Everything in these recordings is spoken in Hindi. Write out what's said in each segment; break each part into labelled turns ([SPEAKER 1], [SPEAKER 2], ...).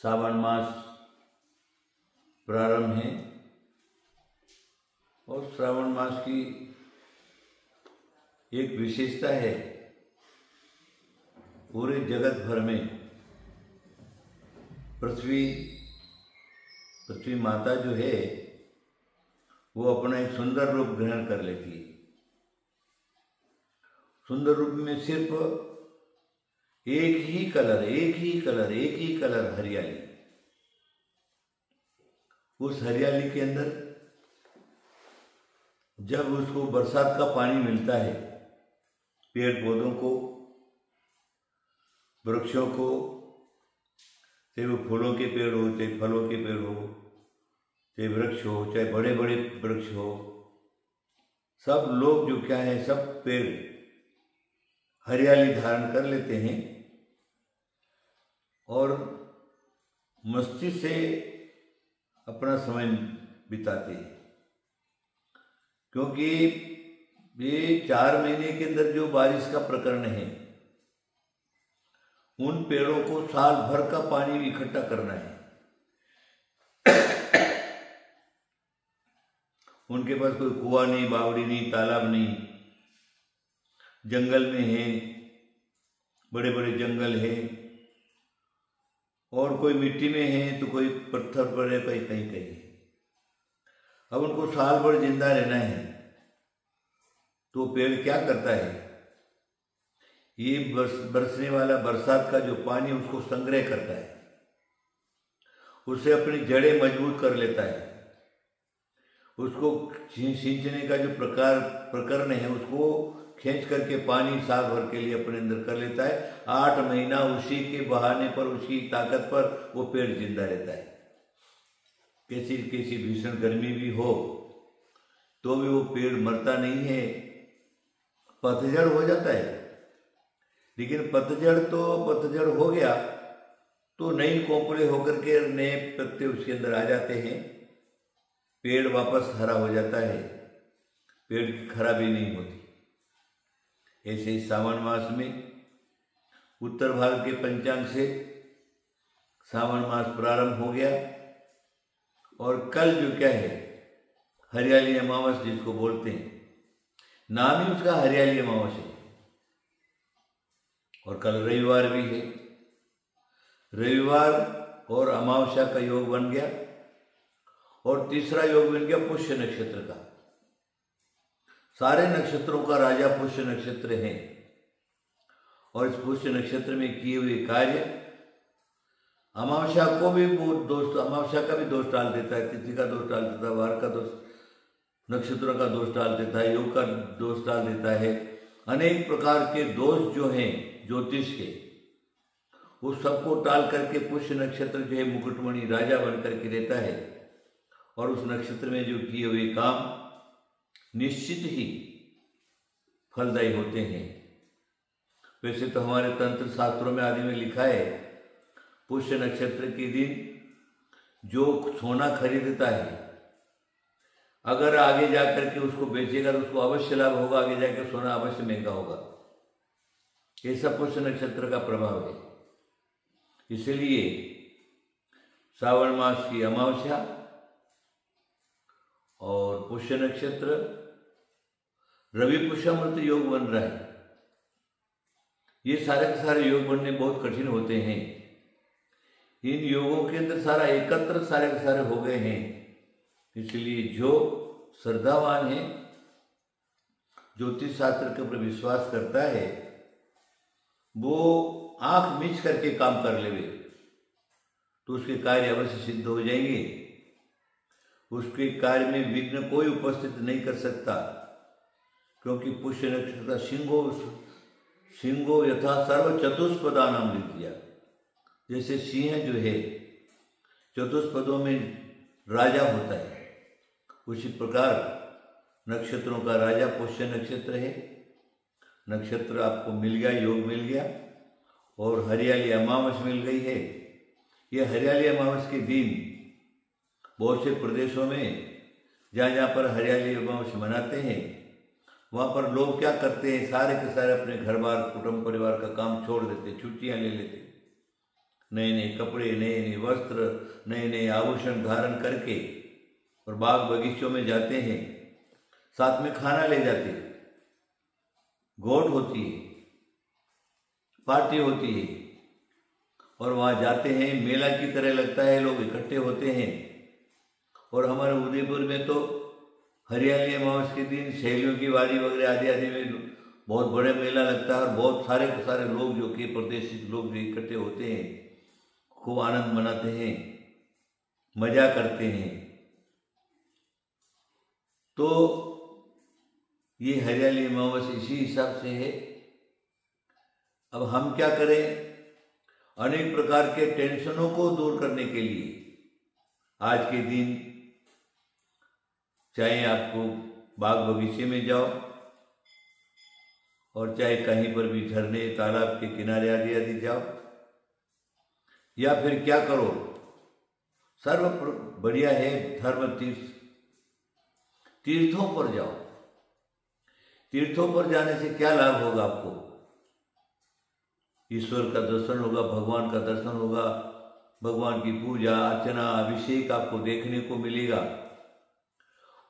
[SPEAKER 1] सावन मास प्रारंभ है और श्रावण मास की एक विशेषता है। पूरे जगत भर में पृथ्वी माता जो है वो अपना एक सुंदर रूप ग्रहण कर लेती है। सुंदर रूप में सिर्फ एक ही कलर हरियाली। उस हरियाली के अंदर जब उसको बरसात का पानी मिलता है, पेड़ पौधों को, वृक्षों को, चाहे वो फूलों के पेड़ हो, चाहे फलों के पेड़ हो, चाहे वृक्ष हो, चाहे बड़े बड़े वृक्ष हो, सब लोग जो क्या है, सब पेड़ हरियाली धारण कर लेते हैं और मस्ती से अपना समय बिताते हैं। क्योंकि ये 4 महीने के अंदर जो बारिश का प्रकरण है, उन पेड़ों को साल भर का पानी इकट्ठा करना है। उनके पास कोई कुआं नहीं, बावड़ी नहीं, तालाब नहीं, जंगल में है, बड़े बड़े जंगल है, और कोई मिट्टी में है तो कोई पत्थर पर है, कहीं कहीं कहीं। अब उनको साल भर जिंदा रहना है तो पेड़ क्या करता है, ये बरसने वाला बरसात का जो पानी उसको संग्रह करता है, उसे अपनी जड़ें मजबूत कर लेता है, उसको सींचने का जो प्रकरण है उसको खींच करके पानी साल भर के लिए अपने अंदर कर लेता है। 8 महीना उसी के बहाने पर, उसी ताकत पर वो पेड़ जिंदा रहता है। कैसी भीषण गर्मी भी हो तो भी वो पेड़ मरता नहीं है, पतझड़ हो जाता है, लेकिन पतझड़ हो गया तो नई कोपले होकर के नए पत्ते उसके अंदर आ जाते हैं, पेड़ वापस हरा हो जाता है, पेड़ की खराबी नहीं होती। ऐसे ही सावन मास में उत्तर भारत के पंचांग से सावन मास प्रारंभ हो गया और कल जो क्या है, हरियाली अमावस जिसको बोलते हैं, नाम ही उसका हरियाली अमावस है। और कल रविवार भी है। रविवार और अमावस्या का योग बन गया और तीसरा योग बन गया पुष्य नक्षत्र का। सारे नक्षत्रों का राजा पुष्य नक्षत्र है और इस पुष्य नक्षत्र में किए हुए कार्य अमावस्या को भी अमावस्या का भी दोष डाल देता है, तिथि का दोष डाल देता है, वार का दोष, नक्षत्रों का दोष डाल देता है, योग का दोष डाल देता है। अनेक प्रकार के दोष जो हैं ज्योतिष के, उस सबको टाल करके पुष्य नक्षत्र जो है मुकुटमणि राजा बन करके रहता है और उस नक्षत्र में जो किए हुए काम निश्चित ही फलदायी होते हैं। वैसे तो हमारे तंत्र शास्त्रों में आदि में लिखा है, पुष्य नक्षत्र के दिन जो सोना खरीदता है, अगर आगे जाकर के उसको बेचेगा तो उसको अवश्य लाभ होगा, आगे जाकर सोना अवश्य महंगा होगा। ये सब पुष्य नक्षत्र का प्रभाव है। इसलिए श्रावण मास की अमावस्या और पुष्य नक्षत्र, रवि पुष्यामृत योग बन रहा है। ये सारे के सारे योग बनने बहुत कठिन होते हैं। इन योगों के अंदर सारे के सारे हो गए हैं। इसलिए जो श्रद्धावान है, ज्योतिष शास्त्र के ऊपर विश्वास करता है, वो आंख मीच करके काम कर लेवे तो उसके कार्य अवश्य सिद्ध हो जाएंगे। उसके कार्य में विघ्न कोई उपस्थित नहीं कर सकता, क्योंकि पुष्य नक्षत्र सिंहो यथा सर्व चतुष्पदा नाम लिख दिया। जैसे सिंह जो है चतुष्पदों में राजा होता है, उसी प्रकार नक्षत्रों का राजा पुष्य नक्षत्र है। नक्षत्र आपको मिल गया, योग मिल गया और हरियाली अमावस मिल गई है। ये हरियाली अमावस के दिन बहुत से प्रदेशों में जहाँ जहाँ पर हरियाली अमावस मनाते हैं, वहाँ पर लोग क्या करते हैं, सारे के सारे अपने घर बार, कुटुंब परिवार का काम छोड़ देते, छुट्टियाँ ले लेते, नए नए कपड़े, नए नए वस्त्र, नए नए आभूषण धारण करके और बाग बगीचों में जाते हैं, साथ में खाना ले जाते हैं, गोट होती है, पार्टी होती है और वहाँ जाते हैं, मेला की तरह लगता है, लोग इकट्ठे होते हैं। और हमारे उदयपुर में तो हरियाली अमावस के दिन शैलियों की वारी वगैरह आदि आदि में बहुत बड़े मेला लगता है और बहुत सारे सारे लोग जो कि प्रदेशित लोग जो इकट्ठे होते हैं, खूब आनंद मनाते हैं, मजा करते हैं। तो ये हरियाली अमावस इसी हिसाब से है। अब हम क्या करें, अनेक प्रकार के टेंशनों को दूर करने के लिए आज के दिन चाहे आपको बाग बगीचे में जाओ और चाहे कहीं पर भी झरने तालाब के किनारे आदि आदि जाओ, या फिर क्या करो, सर्व बढ़िया है धर्म तीर्थों पर जाओ। तीर्थों पर जाने से क्या लाभ होगा आपको? ईश्वर का दर्शन होगा, भगवान का दर्शन होगा, भगवान की पूजा अर्चना अभिषेक आपको देखने को मिलेगा।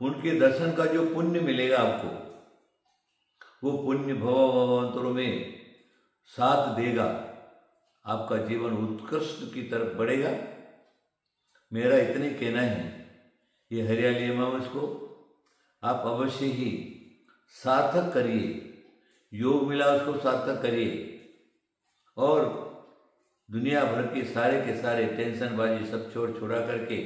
[SPEAKER 1] उनके दर्शन का जो पुण्य मिलेगा आपको, वो पुण्य भवांतरों में साथ देगा, आपका जीवन उत्कृष्ट की तरफ बढ़ेगा। मेरा इतने कहना है, ये हरियाली अमावस को आप अवश्य ही सार्थक करिए, योग मिला उसको सार्थक करिए और दुनिया भर के सारे टेंशनबाजी सब छोड़ा करके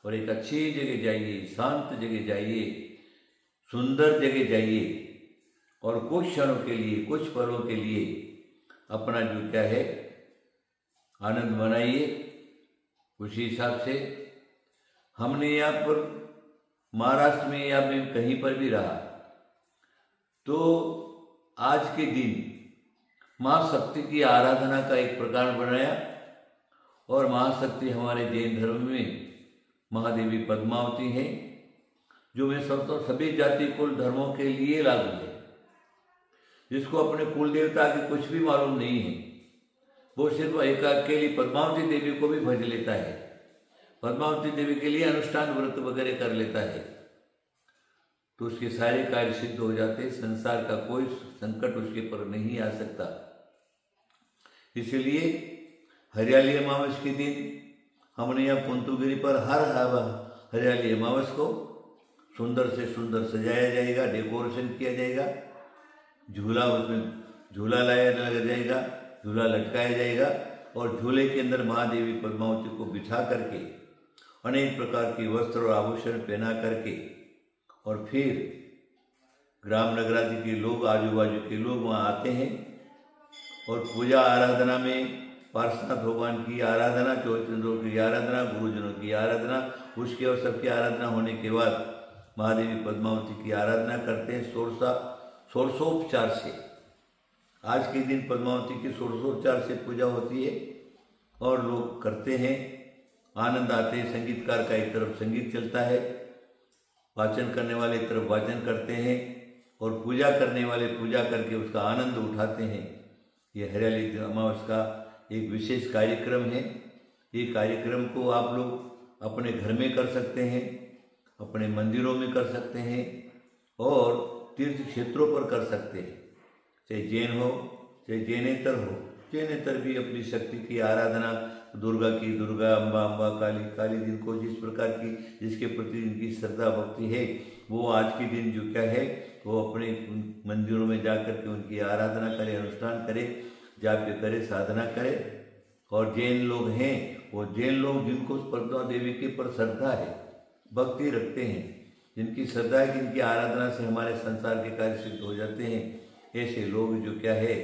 [SPEAKER 1] और एक अच्छी जगह जाइए, शांत जगह जाइए, सुंदर जगह जाइए और कुछ क्षणों के लिए, कुछ पलों के लिए अपना जो क्या है आनंद मनाइए। उसी हिसाब से हमने यहाँ पर महाराष्ट्र में या मैं कहीं पर भी रहा तो आज के दिन माँ शक्ति की आराधना का एक प्रकार बनाया और महाशक्ति हमारे जैन धर्म में महादेवी पद्मावती हैं, जो मैं समझता हूँ सभी जाति कुल धर्मों के लिए लागू है। जिसको अपने कुल देवता की कुछ भी मालूम नहीं है, वो सिर्फ एक अकेली पद्मावती देवी को भी भज लेता है, पद्मावती देवी के लिए अनुष्ठान व्रत वगैरह कर लेता है, तो उसके सारे कार्य सिद्ध हो जाते, संसार का कोई संकट उसके पर नहीं आ सकता। इसलिए हरियाली अमावस के दिन हमने यहाँ कुंतुगिरी पर हर हरियाली अमावस को सुंदर से सुंदर सजाया जाएगा, डेकोरेशन किया जाएगा, झूला उसमें झूला लाया जाएगा, झूला लटकाया जाएगा और झूले के अंदर महादेवी पद्मावती को बिठा करके अनेक प्रकार की वस्त्र और आभूषण पहना करके और फिर ग्राम नगरादि के लोग, आजू बाजू के लोग वहाँ आते हैं और पूजा आराधना में पार्श्वनाथ भगवान की आराधना, चौचंद्रों की आराधना, गुरुजनों की आराधना, उसके और सबकी आराधना होने के बाद महादेवी पद्मावती की आराधना करते हैं षोडशोपचार से। आज के दिन पद्मावती की षोडशोपचार से पूजा होती है और लोग करते हैं, आनंद आते हैं। संगीतकार का एक तरफ संगीत चलता है, वाचन करने वाले एक तरफ वाचन करते हैं और पूजा करने वाले पूजा करके उसका आनंद उठाते हैं। ये हरियाली अमावस का एक विशेष कार्यक्रम है। ये कार्यक्रम को आप लोग अपने घर में कर सकते हैं, अपने मंदिरों में कर सकते हैं और तीर्थ क्षेत्रों पर कर सकते हैं, चाहे जैन हो चाहे जैनेतर हो। जैनेतर भी अपनी शक्ति की आराधना, दुर्गा की दुर्गा, अम्बा अम्बा, काली काली, जिनको जिस प्रकार की जिसके प्रति जिनकी श्रद्धा भक्ति है, वो आज के दिन जो क्या है वो अपने मंदिरों में जाकर के उनकी आराधना करे, अनुष्ठान करे, जाप्य करे, साधना करे। और जैन लोग हैं, वो जैन लोग जिनको पद्मा देवी के पर श्रद्धा है, भक्ति रखते हैं, जिनकी श्रद्धा है, जिनकी आराधना से हमारे संसार के कार्य सिद्ध हो जाते हैं, ऐसे लोग जो क्या है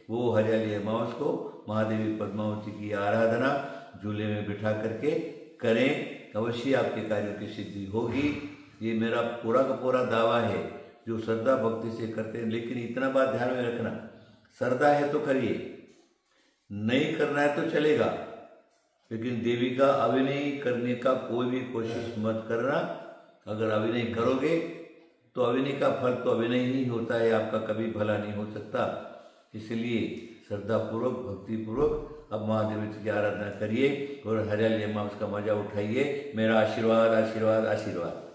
[SPEAKER 1] वो हरियाली अमावस को महादेवी पद्मावती की आराधना झूले में बिठा करके करें, अवश्य आपके कार्यों की सिद्धि होगी। ये मेरा पूरा का पूरा दावा है, जो श्रद्धा भक्ति से करते हैं। लेकिन इतना बात ध्यान में रखना, श्रद्धा है तो करिए, नहीं करना है तो चलेगा, लेकिन देवी का अभिनय करने का कोई भी कोशिश मत करना। अगर अभिनय करोगे तो अभिनय का फल तो अभिनय ही होता है, आपका कभी भला नहीं हो सकता। इसलिए श्रद्धापूर्वक भक्तिपूर्वक अब महादेव की आराधना करिए और हरियाली अमावस का मजा उठाइए। मेरा आशीर्वाद आशीर्वाद आशीर्वाद।